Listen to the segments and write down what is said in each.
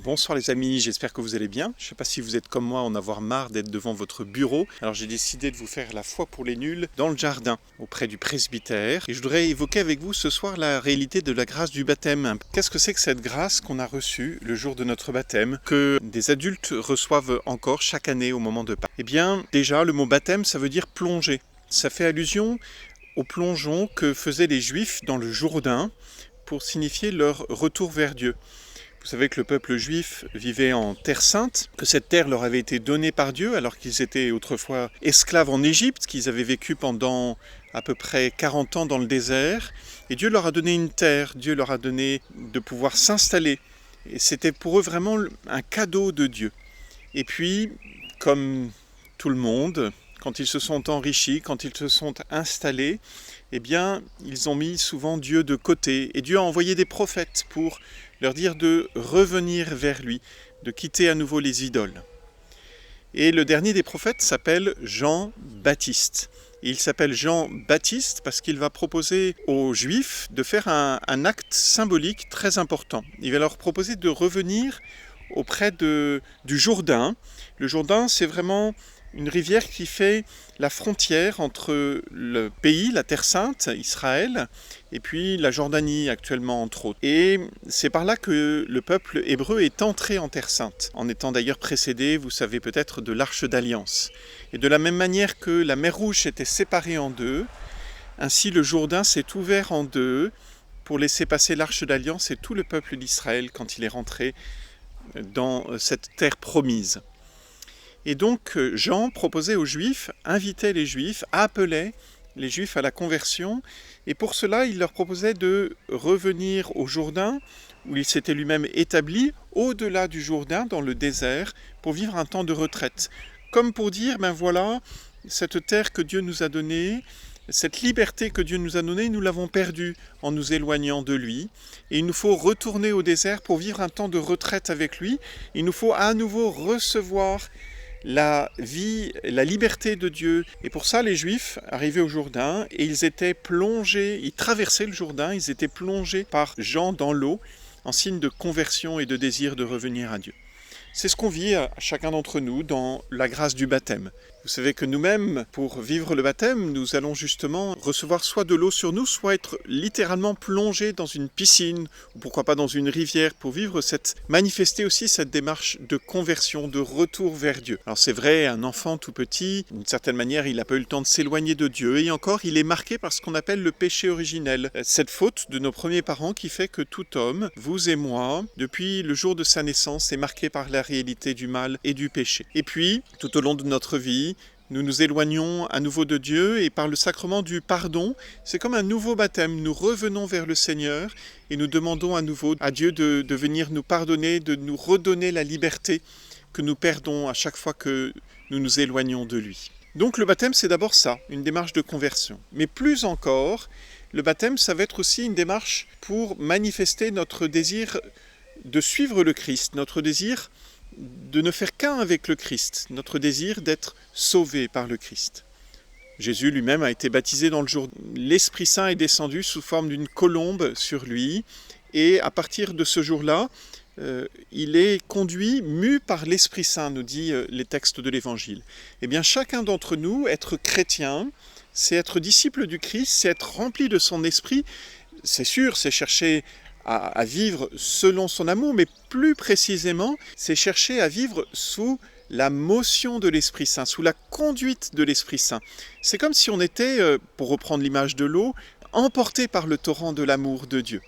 Bonsoir les amis, j'espère que vous allez bien. Je ne sais pas si vous êtes comme moi en avoir marre d'être devant votre bureau. Alors j'ai décidé de vous faire la foi pour les nuls dans le jardin, auprès du presbytère. Et je voudrais évoquer avec vous ce soir la réalité de la grâce du baptême. Qu'est-ce que c'est que cette grâce qu'on a reçue le jour de notre baptême, que des adultes reçoivent encore chaque année au moment de Pâques? Eh bien, déjà, le mot baptême, ça veut dire plonger. Ça fait allusion au plongeon que faisaient les Juifs dans le Jourdain pour signifier leur retour vers Dieu. Vous savez que le peuple juif vivait en terre sainte, que cette terre leur avait été donnée par Dieu alors qu'ils étaient autrefois esclaves en Égypte, qu'ils avaient vécu pendant à peu près 40 ans dans le désert. Et Dieu leur a donné une terre, Dieu leur a donné de pouvoir s'installer. Et c'était pour eux vraiment un cadeau de Dieu. Et puis, comme tout le monde, quand ils se sont enrichis, quand ils se sont installés, eh bien, ils ont mis souvent Dieu de côté. Et Dieu a envoyé des prophètes pour leur dire de revenir vers lui, de quitter à nouveau les idoles. Et le dernier des prophètes s'appelle Jean-Baptiste. Et il s'appelle Jean-Baptiste parce qu'il va proposer aux Juifs de faire un acte symbolique très important. Il va leur proposer de revenir auprès du Jourdain. Le Jourdain, c'est vraiment une rivière qui fait la frontière entre le pays, la Terre Sainte, Israël, et puis la Jordanie actuellement entre autres. Et c'est par là que le peuple hébreu est entré en Terre Sainte, en étant d'ailleurs précédé, vous savez peut-être, de l'Arche d'Alliance. Et de la même manière que la mer Rouge s'était séparée en deux, ainsi le Jourdain s'est ouvert en deux pour laisser passer l'Arche d'Alliance et tout le peuple d'Israël quand il est rentré dans cette terre promise. Et donc Jean proposait aux Juifs, invitait les Juifs, appelait les Juifs à la conversion. Et pour cela, il leur proposait de revenir au Jourdain, où il s'était lui-même établi, au-delà du Jourdain, dans le désert, pour vivre un temps de retraite. Comme pour dire, ben voilà, cette terre que Dieu nous a donnée, cette liberté que Dieu nous a donnée, nous l'avons perdue en nous éloignant de lui. Et il nous faut retourner au désert pour vivre un temps de retraite avec lui. Il nous faut à nouveau recevoir la vie, la liberté de Dieu. Et pour ça, les Juifs arrivaient au Jourdain et ils étaient plongés, ils traversaient le Jourdain, ils étaient plongés par Jean dans l'eau en signe de conversion et de désir de revenir à Dieu. C'est ce qu'on vit à chacun d'entre nous dans la grâce du baptême. Vous savez que nous-mêmes, pour vivre le baptême, nous allons justement recevoir soit de l'eau sur nous, soit être littéralement plongés dans une piscine, ou pourquoi pas dans une rivière, pour vivre manifester aussi cette démarche de conversion, de retour vers Dieu. Alors c'est vrai, un enfant tout petit, d'une certaine manière, il n'a pas eu le temps de s'éloigner de Dieu, et encore, il est marqué par ce qu'on appelle le péché originel. Cette faute de nos premiers parents qui fait que tout homme, vous et moi, depuis le jour de sa naissance, est marqué par la réalité du mal et du péché. Et puis, tout au long de notre vie, nous nous éloignons à nouveau de Dieu et par le sacrement du pardon, c'est comme un nouveau baptême. Nous revenons vers le Seigneur et nous demandons à nouveau à Dieu de venir nous pardonner, de nous redonner la liberté que nous perdons à chaque fois que nous nous éloignons de lui. Donc le baptême, c'est d'abord ça, une démarche de conversion. Mais plus encore, le baptême, ça va être aussi une démarche pour manifester notre désir de suivre le Christ, notre désir de ne faire qu'un avec le Christ, notre désir d'être sauvé par le Christ. Jésus lui-même a été baptisé dans le Jourdain. L'Esprit Saint est descendu sous forme d'une colombe sur lui, et à partir de ce jour-là, il est conduit, mu par l'Esprit Saint, nous dit les textes de l'Évangile. Eh bien, chacun d'entre nous, être chrétien, c'est être disciple du Christ, c'est être rempli de son esprit. C'est sûr, c'est chercher à vivre selon son amour, mais plus précisément, c'est chercher à vivre sous la motion de l'Esprit Saint, sous la conduite de l'Esprit Saint. C'est comme si on était, pour reprendre l'image de l'eau, emporté par le torrent de l'amour de Dieu.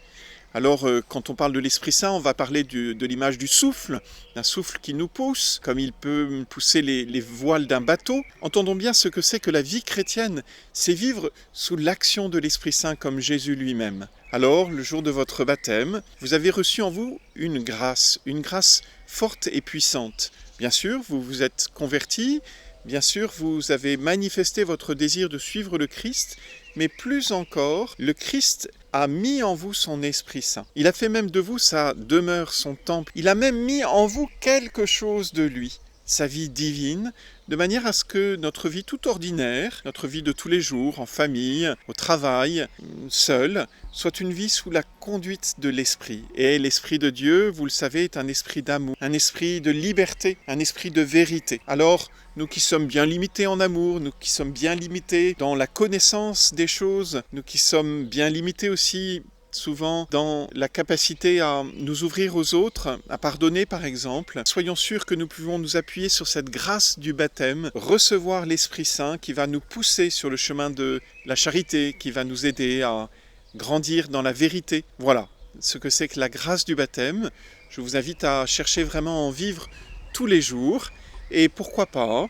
Alors, quand on parle de l'Esprit Saint, on va parler de l'image du souffle, d'un souffle qui nous pousse, comme il peut pousser les voiles d'un bateau. Entendons bien ce que c'est que la vie chrétienne, c'est vivre sous l'action de l'Esprit Saint comme Jésus lui-même. Alors, le jour de votre baptême, vous avez reçu en vous une grâce forte et puissante. Bien sûr, vous vous êtes convertis, bien sûr, vous avez manifesté votre désir de suivre le Christ, mais plus encore, le Christ a mis en vous son Esprit Saint. Il a fait même de vous sa demeure, son temple. Il a même mis en vous quelque chose de lui. sa vie divine, de manière à ce que notre vie tout ordinaire, notre vie de tous les jours, en famille, au travail, seul, soit une vie sous la conduite de l'Esprit. Et l'Esprit de Dieu, vous le savez, est un esprit d'amour, un esprit de liberté, un esprit de vérité. Alors, nous qui sommes bien limités en amour, nous qui sommes bien limités dans la connaissance des choses, nous qui sommes bien limités aussi souvent dans la capacité à nous ouvrir aux autres, à pardonner par exemple. Soyons sûrs que nous pouvons nous appuyer sur cette grâce du baptême, recevoir l'Esprit Saint qui va nous pousser sur le chemin de la charité, qui va nous aider à grandir dans la vérité. Voilà ce que c'est que la grâce du baptême. Je vous invite à chercher vraiment à en vivre tous les jours et pourquoi pas,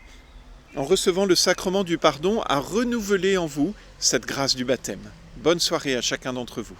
en recevant le sacrement du pardon, à renouveler en vous cette grâce du baptême. Bonne soirée à chacun d'entre vous.